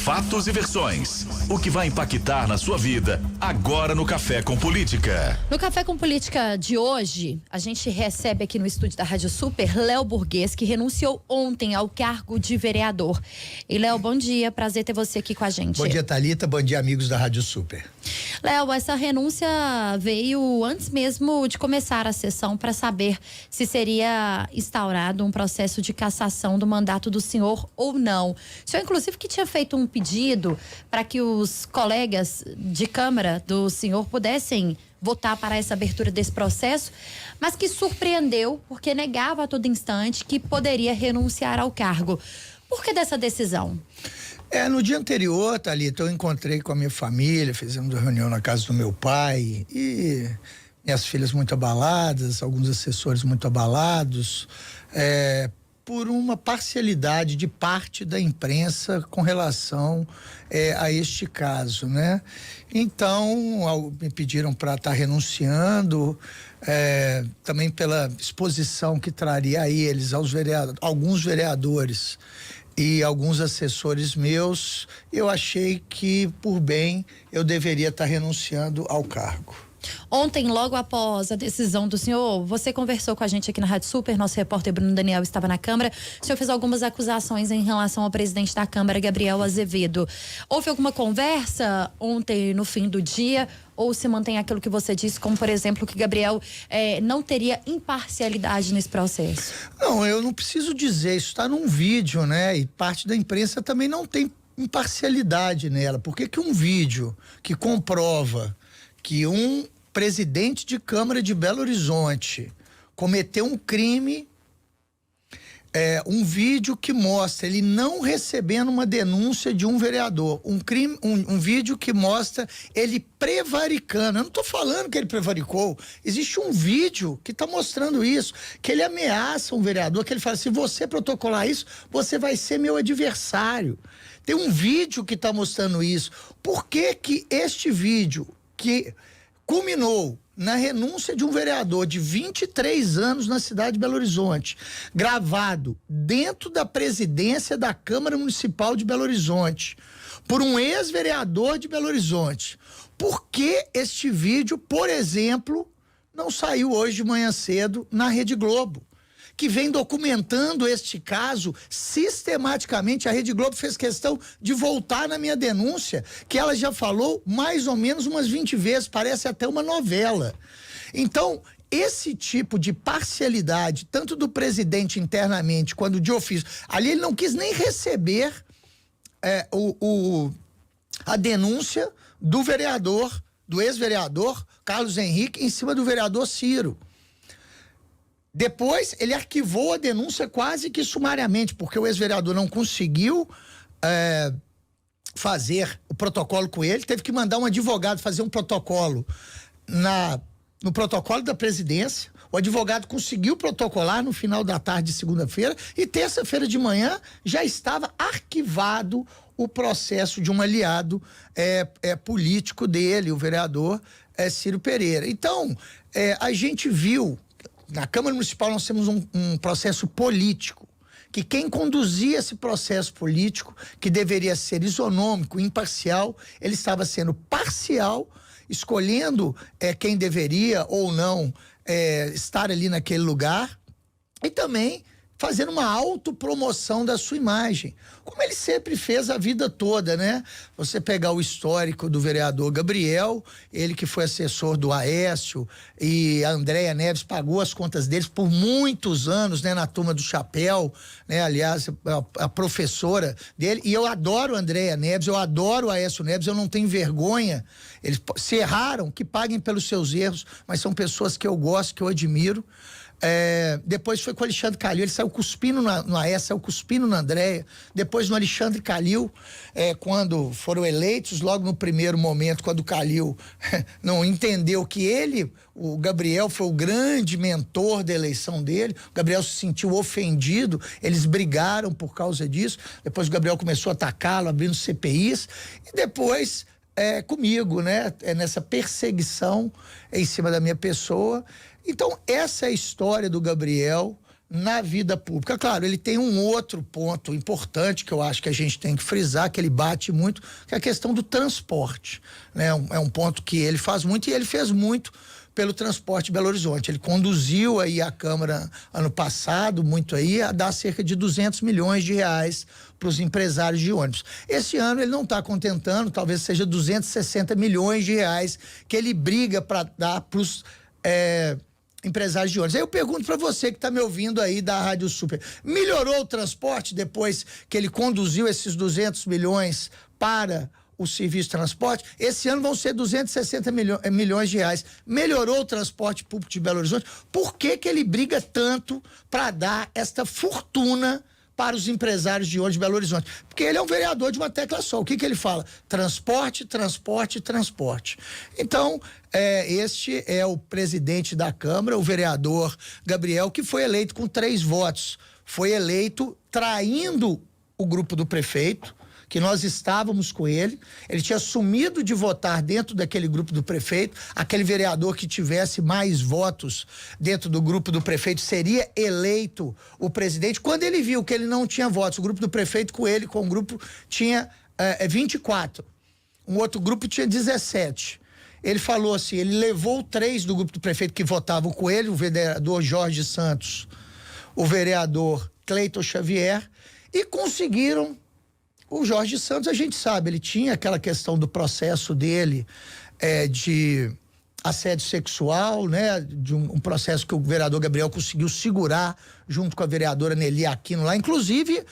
fatos e versões. O que vai impactar na sua vida agora no Café com Política. No Café com Política de hoje, a gente recebe aqui no estúdio da Rádio Super Léo Burguês, que renunciou ontem ao cargo de vereador. E Léo, bom dia, prazer ter você aqui com a gente. Bom dia, Thalita, bom dia, amigos da Rádio Super. Léo, essa renúncia veio antes mesmo de começar a sessão para saber se seria instaurado um processo de cassação do mandato do senhor ou não. O senhor, inclusive, que tinha feito um pedido para que os colegas de Câmara do senhor pudessem votar para essa abertura desse processo, mas que surpreendeu porque negava a todo instante que poderia renunciar ao cargo. Por que dessa decisão? No dia anterior, Thalita, eu encontrei com a minha família, fizemos uma reunião na casa do meu pai e minhas filhas muito abaladas, alguns assessores muito abalados, por uma parcialidade de parte da imprensa com relação a este caso, né? Então, me pediram para estar renunciando, também pela exposição que traria a eles, alguns vereadores e alguns assessores meus. Eu achei que, por bem, eu deveria estar renunciando ao cargo. Ontem, logo após a decisão do senhor, você conversou com a gente aqui na Rádio Super, nosso repórter Bruno Daniel estava na Câmara. O senhor fez algumas acusações em relação ao presidente da Câmara, Gabriel Azevedo. Houve alguma conversa ontem no fim do dia? Ou se mantém aquilo que você disse, como por exemplo, que Gabriel não teria imparcialidade nesse processo? Não, eu não preciso dizer, isso está num vídeo, né? E parte da imprensa também não tem imparcialidade nela. Por que um vídeo que comprova que um presidente de Câmara de Belo Horizonte cometeu um crime, um vídeo que mostra ele não recebendo uma denúncia de um vereador, um vídeo que mostra ele prevaricando? Eu não estou falando que ele prevaricou, existe um vídeo que está mostrando isso, que ele ameaça um vereador, que ele fala: se você protocolar isso, você vai ser meu adversário. Tem um vídeo que está mostrando isso. Por que este vídeo, que culminou na renúncia de um vereador de 23 anos na cidade de Belo Horizonte, gravado dentro da presidência da Câmara Municipal de Belo Horizonte, por um ex-vereador de Belo Horizonte, por que este vídeo, por exemplo, não saiu hoje de manhã cedo na Rede Globo, que vem documentando este caso sistematicamente? A Rede Globo fez questão de voltar na minha denúncia, que ela já falou mais ou menos umas 20 vezes, parece até uma novela. Então, esse tipo de parcialidade, tanto do presidente internamente quanto de ofício, ali ele não quis nem receber a denúncia do vereador, do ex-vereador Carlos Henrique, em cima do vereador Ciro. Depois, ele arquivou a denúncia quase que sumariamente, porque o ex-vereador não conseguiu fazer o protocolo com ele, teve que mandar um advogado fazer um protocolo no protocolo da presidência. O advogado conseguiu protocolar no final da tarde de segunda-feira e terça-feira de manhã já estava arquivado o processo de um aliado político dele, o vereador Ciro Pereira. Então, a gente viu. Na Câmara Municipal nós temos um processo político, que quem conduzia esse processo político, que deveria ser isonômico, imparcial, ele estava sendo parcial, escolhendo quem deveria ou não estar ali naquele lugar, e também fazendo uma autopromoção da sua imagem, como ele sempre fez a vida toda, né? Você pegar o histórico do vereador Gabriel, ele que foi assessor do Aécio, e a Andréa Neves pagou as contas deles por muitos anos, né? Na turma do chapéu, né? Aliás, a professora dele, e eu adoro a Andréa Neves, eu adoro o Aécio Neves, eu não tenho vergonha. Eles se erraram, que paguem pelos seus erros, mas são pessoas que eu gosto, que eu admiro. Depois foi com o Alexandre Calil, ele saiu cuspindo no Aécio, saiu cuspindo na Andréa. Depois no Alexandre Calil, quando foram eleitos, logo no primeiro momento, quando o Calil não entendeu que ele, o Gabriel, foi o grande mentor da eleição dele, o Gabriel se sentiu ofendido, eles brigaram por causa disso. Depois o Gabriel começou a atacá-lo, abrindo CPIs, e depois comigo, né? Nessa perseguição em cima da minha pessoa. Então, essa é a história do Gabriel na vida pública. Claro, ele tem um outro ponto importante que eu acho que a gente tem que frisar, que ele bate muito, que é a questão do transporte, né? É um ponto que ele faz muito e ele fez muito pelo transporte de Belo Horizonte. Ele conduziu aí a Câmara ano passado, muito aí, a dar cerca de 200 milhões de reais para os empresários de ônibus. Esse ano ele não está contentando, talvez seja 260 milhões de reais que ele briga para dar para os empresários de ônibus. Aí eu pergunto para você que está me ouvindo aí da Rádio Super, melhorou o transporte depois que ele conduziu esses 200 milhões para o serviço de transporte? Esse ano vão ser 260 milhões de reais. Melhorou o transporte público de Belo Horizonte? Por que que ele briga tanto para dar esta fortuna para os empresários de ônibus de Belo Horizonte? Porque ele é um vereador de uma tecla só. O que que ele fala? Transporte, transporte, transporte. Então, este é o presidente da Câmara, o vereador Gabriel, que foi eleito com 3 votos. Foi eleito traindo o grupo do prefeito, que nós estávamos com ele tinha assumido de votar dentro daquele grupo do prefeito, aquele vereador que tivesse mais votos dentro do grupo do prefeito seria eleito o presidente. Quando ele viu que ele não tinha votos, o grupo do prefeito com o grupo tinha 24, um outro grupo tinha 17. Ele falou assim, ele levou 3 do grupo do prefeito que votavam com ele, o vereador Jorge Santos, o vereador Cleiton Xavier, e conseguiram. O Jorge Santos, a gente sabe, ele tinha aquela questão do processo dele de assédio sexual, né? De um processo que o vereador Gabriel conseguiu segurar junto com a vereadora Nelly Aquino lá. Inclusive,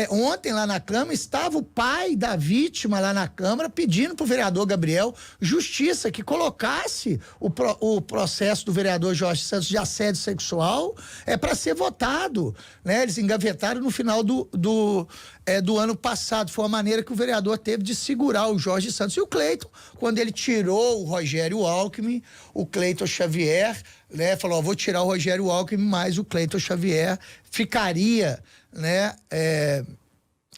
ontem lá na Câmara estava o pai da vítima lá na Câmara pedindo pro vereador Gabriel justiça, que colocasse o processo do vereador Jorge Santos de assédio sexual para ser votado, né? Eles engavetaram no final do ano passado. Foi a maneira que o vereador teve de segurar o Jorge Santos. E o Cleiton, quando ele tirou o Rogério Alckmin, o Cleiton Xavier, né, falou, vou tirar o Rogério Alckmin, mas o Cleiton Xavier ficaria, né,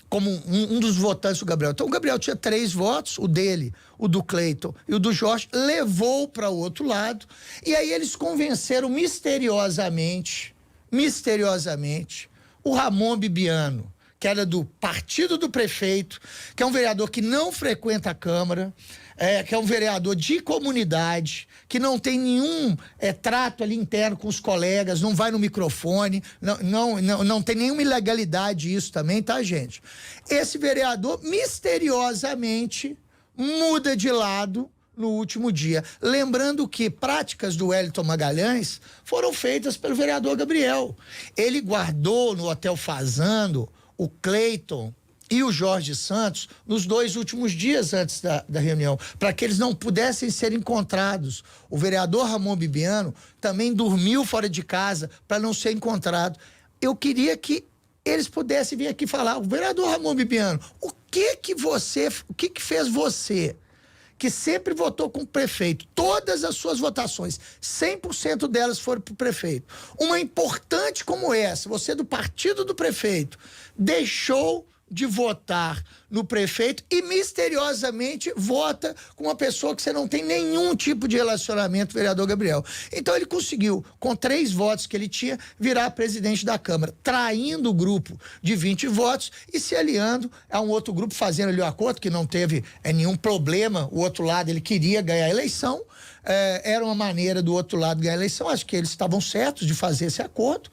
como um dos votantes do Gabriel. Então o Gabriel tinha 3 votos, o dele, o do Cleiton e o do Jorge, levou para o outro lado, e aí eles convenceram misteriosamente, o Ramon Bibiano, que era do partido do prefeito, que é um vereador que não frequenta a Câmara, que é um vereador de comunidade, que não tem nenhum trato ali interno com os colegas, não vai no microfone, não tem nenhuma ilegalidade isso também, tá, gente? Esse vereador, misteriosamente, muda de lado no último dia. Lembrando que práticas do Wellington Magalhães foram feitas pelo vereador Gabriel. Ele guardou no Hotel Fazano o Cleiton e o Jorge Santos nos 2 últimos dias antes da reunião, para que eles não pudessem ser encontrados. O vereador Ramon Bibiano também dormiu fora de casa para não ser encontrado. Eu queria que eles pudessem vir aqui falar, o vereador Ramon Bibiano, o que fez você, que sempre votou com o prefeito, todas as suas votações, 100% delas foram para o prefeito. Uma importante como essa, você do partido do prefeito, deixou de votar no prefeito e misteriosamente vota com uma pessoa que você não tem nenhum tipo de relacionamento, vereador Gabriel. Então ele conseguiu, com 3 votos que ele tinha, virar presidente da Câmara, traindo o grupo de 20 votos e se aliando a um outro grupo, fazendo ali o acordo, que não teve nenhum problema, o outro lado ele queria ganhar a eleição, era uma maneira do outro lado ganhar a eleição, acho que eles estavam certos de fazer esse acordo,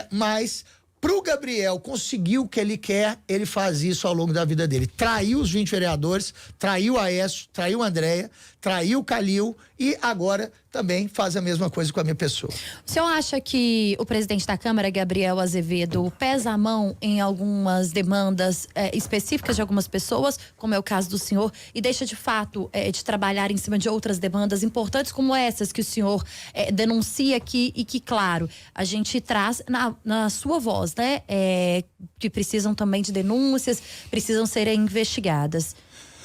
mas pro Gabriel conseguir o que ele quer, ele faz isso ao longo da vida dele. Traiu os 20 vereadores, traiu a Aécio, traiu a Andréia, traiu o Calil e agora também faz a mesma coisa com a minha pessoa. O senhor acha que o presidente da Câmara, Gabriel Azevedo, pesa a mão em algumas demandas específicas de algumas pessoas, como é o caso do senhor, e deixa de fato de trabalhar em cima de outras demandas importantes como essas que o senhor denuncia aqui e que, claro, a gente traz na sua voz, né? Que precisam também de denúncias, precisam serem investigadas.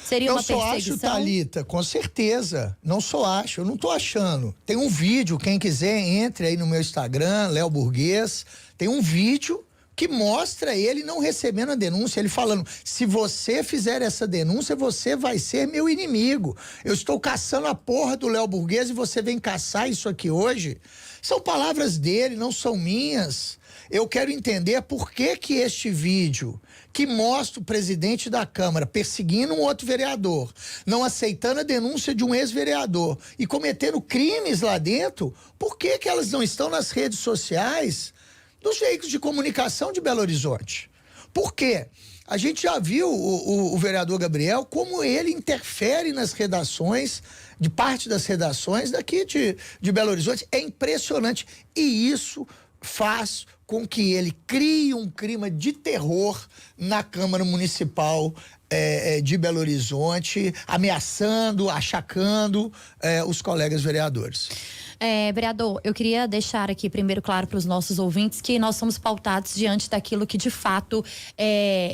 Seria uma perseguição? Eu só acho, Thalita, com certeza. Não só acho, eu não tô achando. Tem um vídeo, quem quiser, entre aí no meu Instagram, Léo Burguês. Tem um vídeo que mostra ele não recebendo a denúncia, ele falando, se você fizer essa denúncia, você vai ser meu inimigo. Eu estou caçando a porra do Léo Burguesa e você vem caçar isso aqui hoje? São palavras dele, não são minhas. Eu quero entender por que que este vídeo que mostra o presidente da Câmara perseguindo um outro vereador, não aceitando a denúncia de um ex-vereador e cometendo crimes lá dentro, por que que elas não estão nas redes sociais dos veículos de comunicação de Belo Horizonte? Por quê? A gente já viu o vereador Gabriel, como ele interfere nas redações, de parte das redações daqui de Belo Horizonte. É impressionante. E isso faz com que ele crie um clima de terror na Câmara Municipal de Belo Horizonte, ameaçando, achacando os colegas vereadores. Vereador, eu queria deixar aqui primeiro claro para os nossos ouvintes que nós somos pautados diante daquilo que de fato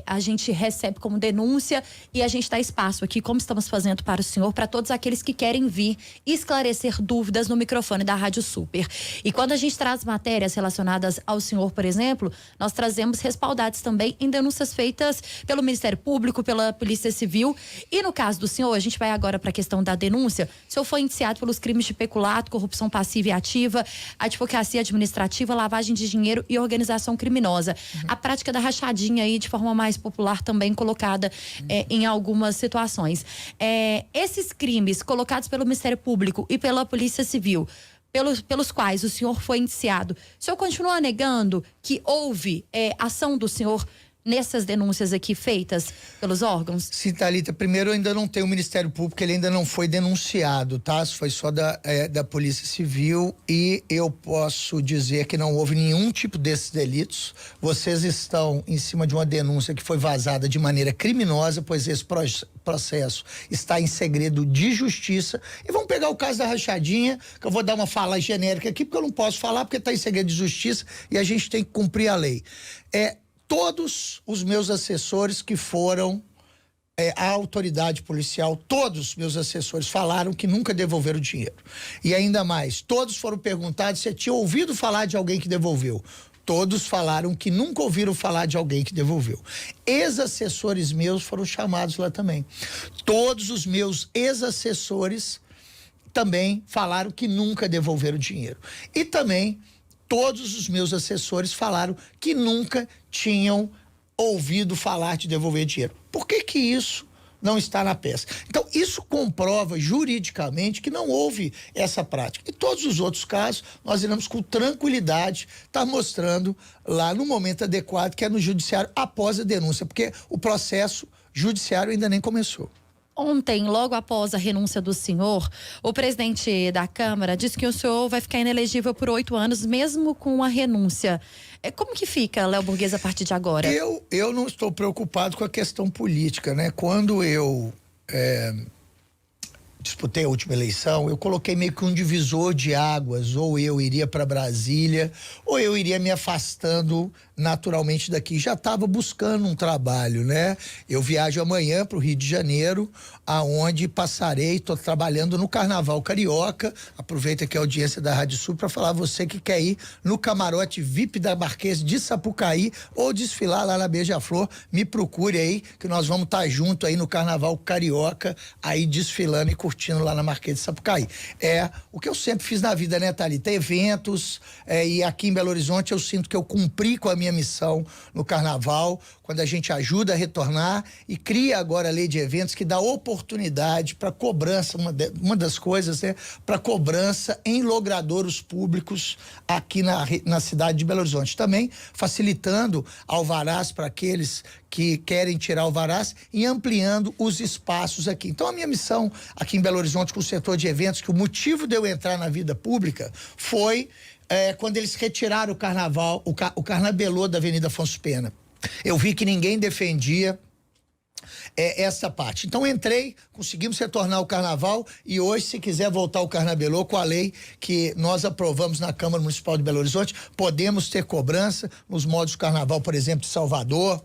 a gente recebe como denúncia, e a gente dá espaço aqui, como estamos fazendo para o senhor, para todos aqueles que querem vir esclarecer dúvidas no microfone da Rádio Super. E quando a gente traz matérias relacionadas ao senhor, por exemplo, nós trazemos respaldados também em denúncias feitas pelo Ministério Público, pela Polícia Civil. E no caso do senhor, a gente vai agora para a questão da denúncia. O senhor foi indiciado pelos crimes de peculato, corrupção passiva e ativa, advocacia administrativa, lavagem de dinheiro e organização criminosa. A prática da rachadinha aí, de forma mais popular, também colocada em algumas situações. Esses crimes colocados pelo Ministério Público e pela Polícia Civil, pelos quais o senhor foi indiciado, o senhor continua negando que houve ação do senhor nessas denúncias aqui feitas pelos órgãos? Sim, Thalita, primeiro eu ainda não tenho o Ministério Público, ele ainda não foi denunciado, tá? Isso foi só da Polícia Civil, e eu posso dizer que não houve nenhum tipo desses delitos. Vocês estão em cima de uma denúncia que foi vazada de maneira criminosa, pois esse processo está em segredo de justiça. E vamos pegar o caso da rachadinha, que eu vou dar uma fala genérica aqui, porque eu não posso falar, porque está em segredo de justiça e a gente tem que cumprir a lei. Todos os meus assessores que foram à autoridade policial, todos os meus assessores falaram que nunca devolveram o dinheiro. E ainda mais, todos foram perguntados se tinha ouvido falar de alguém que devolveu. Todos falaram que nunca ouviram falar de alguém que devolveu. Ex-assessores meus foram chamados lá também. Todos os meus ex-assessores também falaram que nunca devolveram dinheiro. E também todos os meus assessores falaram que nunca tinham ouvido falar de devolver dinheiro. Por que que isso não está na peça? Então, isso comprova juridicamente que não houve essa prática. E todos os outros casos, nós iremos com tranquilidade estar mostrando lá no momento adequado, que é no judiciário após a denúncia, porque o processo judiciário ainda nem começou. Ontem, logo após a renúncia do senhor, o presidente da Câmara disse que o senhor vai ficar inelegível por 8 anos, mesmo com a renúncia. Como que fica, Léo Burguesa, a partir de agora? Eu não estou preocupado com a questão política, né? Quando eu disputei a última eleição, eu coloquei meio que um divisor de águas, ou eu iria para Brasília, ou eu iria me afastando naturalmente daqui. Já estava buscando um trabalho, né? Eu viajo amanhã para o Rio de Janeiro, aonde passarei, estou trabalhando no Carnaval Carioca. Aproveita aqui a audiência da Rádio Sul para falar, você que quer ir no camarote VIP da Marquês de Sapucaí ou desfilar lá na Beija-Flor, me procure aí, que nós vamos estar junto aí no Carnaval Carioca, aí desfilando e curtindo lá na Marquês de Sapucaí. O que eu sempre fiz na vida, né, Thalita? Eventos, e aqui em Belo Horizonte eu sinto que eu cumpri com a minha missão no Carnaval, quando a gente ajuda a retornar e cria agora a lei de eventos que dá oportunidade para cobrança, uma das coisas, né, para cobrança em logradouros públicos aqui na cidade de Belo Horizonte. Também facilitando alvarás para aqueles que querem tirar alvarás e ampliando os espaços aqui. Então a minha missão aqui em Belo Horizonte com o setor de eventos, que o motivo de eu entrar na vida pública foi quando eles retiraram o carnaval, o carnabelô da Avenida Afonso Pena. Eu vi que ninguém defendia essa parte. Então entrei, conseguimos retornar o carnaval, e hoje, se quiser voltar o carnabelô com a lei que nós aprovamos na Câmara Municipal de Belo Horizonte, podemos ter cobrança nos modos do carnaval, por exemplo, de Salvador,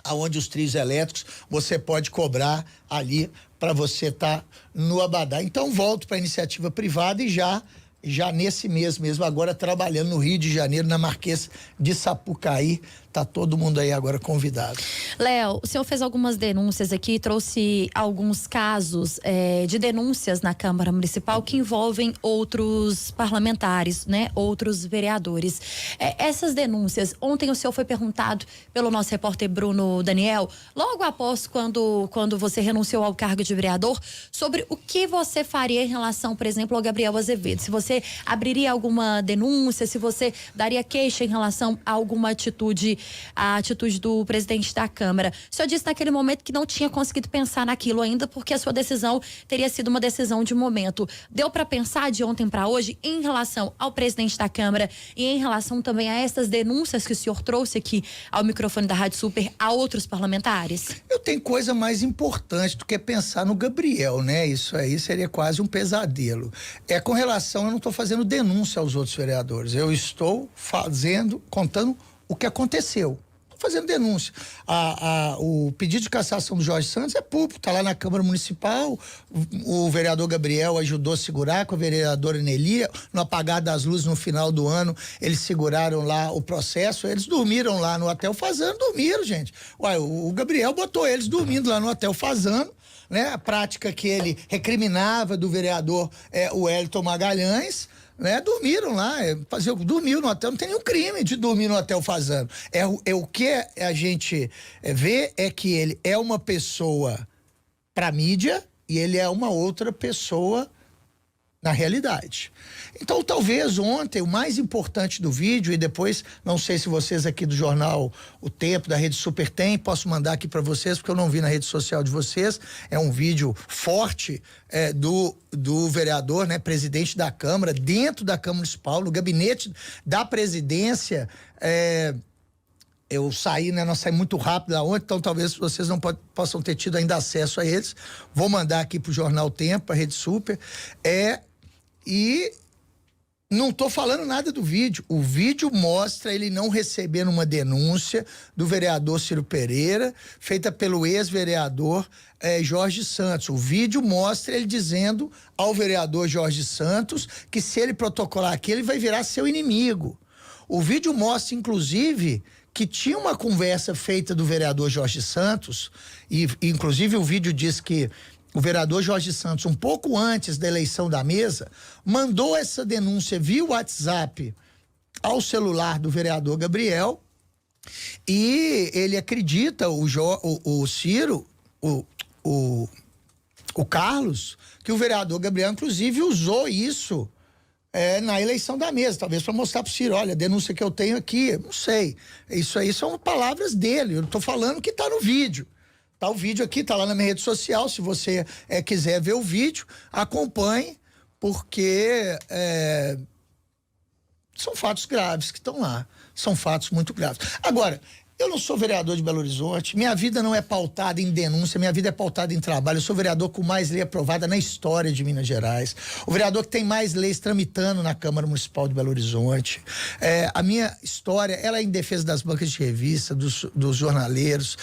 aonde os trios elétricos, você pode cobrar ali para você estar no abadá. Então volto para a iniciativa privada e já nesse mês mesmo, agora trabalhando no Rio de Janeiro, na Marquês de Sapucaí, tá todo mundo aí agora convidado. Léo, o senhor fez algumas denúncias aqui, trouxe alguns casos de denúncias na Câmara Municipal que envolvem outros parlamentares, né? Outros vereadores. Essas denúncias, ontem o senhor foi perguntado pelo nosso repórter Bruno Daniel, logo após quando você renunciou ao cargo de vereador, sobre o que você faria em relação, por exemplo, ao Gabriel Azevedo. Se você abriria alguma denúncia, se você daria queixa em relação a alguma atitude, a atitude do presidente da Câmara. O senhor disse naquele momento que não tinha conseguido pensar naquilo ainda, porque a sua decisão teria sido uma decisão de momento. Deu para pensar de ontem para hoje em relação ao presidente da Câmara e em relação também a essas denúncias que o senhor trouxe aqui ao microfone da Rádio Super a outros parlamentares? Eu tenho coisa mais importante do que pensar no Gabriel, né? Isso aí seria quase um pesadelo. Com relação, eu não estou fazendo denúncia aos outros vereadores. Eu estou contando o que aconteceu. Fazendo denúncia. O pedido de cassação do Jorge Santos é público, está lá na Câmara Municipal. O vereador Gabriel ajudou a segurar com a vereadora Nelia. No apagar das luzes no final do ano, eles seguraram lá o processo. Eles dormiram lá no Hotel Fazano, dormiram, gente. Ué, o Gabriel botou eles dormindo lá no Hotel Fazano, né? A prática que ele recriminava do vereador o Wellington Magalhães, né? Dormiram lá, dormiu no hotel, não tem nenhum crime de dormir no Hotel Fazano. O que a gente vê é que ele é uma pessoa pra mídia e ele é uma outra pessoa na realidade. Então, talvez ontem, o mais importante do vídeo, e depois, não sei se vocês aqui do jornal O Tempo, da Rede Super tem, posso mandar aqui para vocês, porque eu não vi na rede social de vocês, é um vídeo forte do vereador, né, presidente da Câmara, dentro da Câmara Municipal, no gabinete da presidência. Eu saí, né? Nós saímos muito rápido da ontem, então talvez vocês não possam ter tido ainda acesso a eles. Vou mandar aqui pro Jornal O Tempo, pra Rede Super. E não tô falando nada do vídeo. O vídeo mostra ele não recebendo uma denúncia do vereador Ciro Pereira, feita pelo ex-vereador Jorge Santos. O vídeo mostra ele dizendo ao vereador Jorge Santos que se ele protocolar aqui, ele vai virar seu inimigo. O vídeo mostra, inclusive, que tinha uma conversa feita do vereador Jorge Santos, e inclusive o vídeo diz que o vereador Jorge Santos, um pouco antes da eleição da mesa, mandou essa denúncia via WhatsApp ao celular do vereador Gabriel, e ele acredita, o Ciro, o Carlos, que o vereador Gabriel, inclusive, usou isso na eleição da mesa, talvez para mostrar pro Ciro, olha, a denúncia que eu tenho aqui, não sei, isso aí são palavras dele, eu tô falando que tá no vídeo. Tá o vídeo aqui, tá lá na minha rede social, se você quiser ver o vídeo, acompanhe, porque são fatos graves que estão lá, são fatos muito graves. Agora, eu não sou vereador de Belo Horizonte, minha vida não é pautada em denúncia, minha vida é pautada em trabalho. Eu sou vereador com mais lei aprovada na história de Minas Gerais, o vereador que tem mais leis tramitando na Câmara Municipal de Belo Horizonte. A minha história, ela é em defesa das bancas de revista, dos jornaleiros,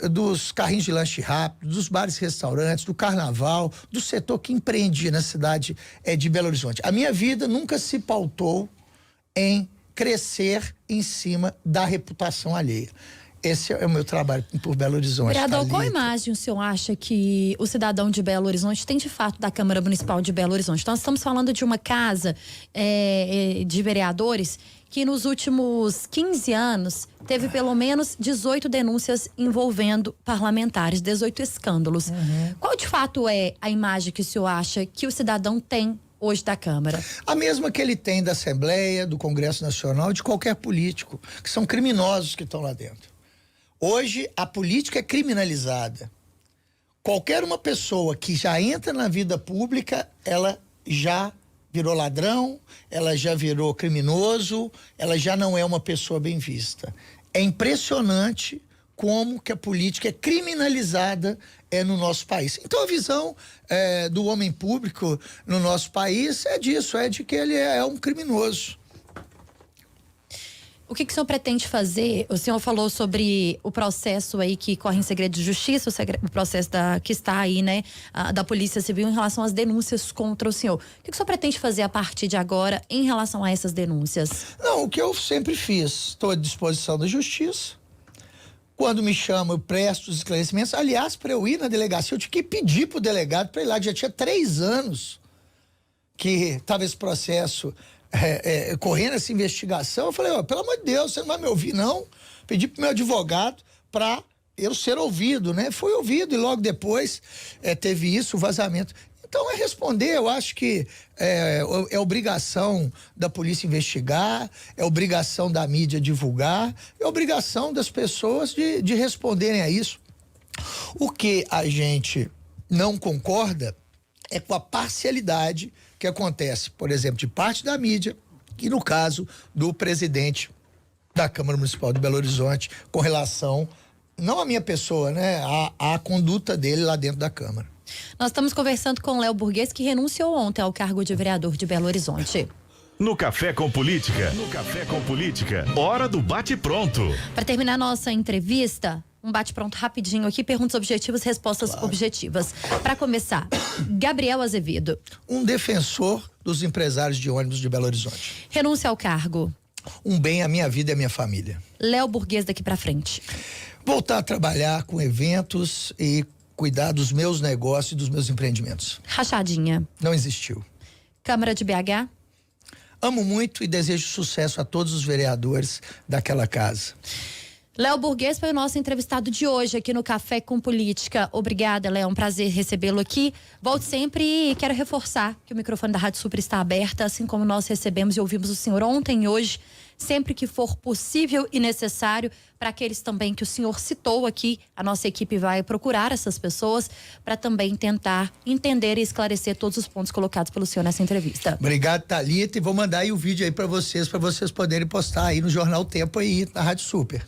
dos carrinhos de lanche rápido, dos bares e restaurantes, do carnaval, do setor que empreendia na cidade de Belo Horizonte. A minha vida nunca se pautou em crescer em cima da reputação alheia. Esse é o meu trabalho por Belo Horizonte. Vereador, qual imagem o senhor acha que o cidadão de Belo Horizonte tem de fato da Câmara Municipal de Belo Horizonte? Nós estamos falando de uma casa de vereadores que nos últimos 15 anos teve pelo menos 18 denúncias envolvendo parlamentares, 18 escândalos. Qual de fato é a imagem que o senhor acha que o cidadão tem hoje da Câmara? A mesma que ele tem da Assembleia, do Congresso Nacional, de qualquer político, que são criminosos que estão lá dentro. Hoje, a política é criminalizada. Qualquer uma pessoa que já entra na vida pública, ela já virou ladrão, ela já virou criminoso, ela já não é uma pessoa bem vista. É impressionante como que a política é criminalizada no nosso país. Então a visão do homem público no nosso país é disso, é de que ele é um criminoso. O que o senhor pretende fazer? O senhor falou sobre o processo aí que corre em segredo de justiça, o processo que está aí, né, da Polícia Civil em relação às denúncias contra o senhor. O que o senhor pretende fazer a partir de agora em relação a essas denúncias? Não, o que eu sempre fiz, estou à disposição da justiça. Quando me chamam, eu presto os esclarecimentos. Aliás, para eu ir na delegacia, eu tinha que pedir para o delegado para ir lá. Já tinha 3 anos que estava esse processo correndo, essa investigação. Eu falei, pelo amor de Deus, você não vai me ouvir, não? Pedi pro meu advogado para eu ser ouvido, né? Fui ouvido e logo depois teve isso, o vazamento. Então é responder, eu acho que é obrigação da polícia investigar, é obrigação da mídia divulgar, é obrigação das pessoas de responderem a isso. O que a gente não concorda é com a parcialidade que acontece, por exemplo, de parte da mídia e no caso do presidente da Câmara Municipal de Belo Horizonte com relação, não à minha pessoa, né, à conduta dele lá dentro da Câmara. Nós estamos conversando com Léo Burguês, que renunciou ontem ao cargo de vereador de Belo Horizonte. No Café com Política, hora do bate-pronto. Para terminar nossa entrevista, um bate-pronto rapidinho aqui, perguntas objetivas, respostas objetivas. Para começar, Gabriel Azevedo. Um defensor dos empresários de ônibus de Belo Horizonte. Renúncia ao cargo. Um bem à minha vida e à minha família. Léo Burguês daqui para frente. Voltar a trabalhar com eventos e cuidar dos meus negócios e dos meus empreendimentos. Rachadinha. Não existiu. Câmara de BH. Amo muito e desejo sucesso a todos os vereadores daquela casa. Léo Burguês foi o nosso entrevistado de hoje aqui no Café com Política. Obrigada, Léo. Um prazer recebê-lo aqui. Volte sempre e quero reforçar que o microfone da Rádio Super está aberto, assim como nós recebemos e ouvimos o senhor ontem e hoje, sempre que for possível e necessário, para aqueles também que o senhor citou aqui, a nossa equipe vai procurar essas pessoas para também tentar entender e esclarecer todos os pontos colocados pelo senhor nessa entrevista. Obrigado, Thalita, e vou mandar aí o vídeo aí para vocês poderem postar aí no Jornal Tempo aí, na Rádio Super.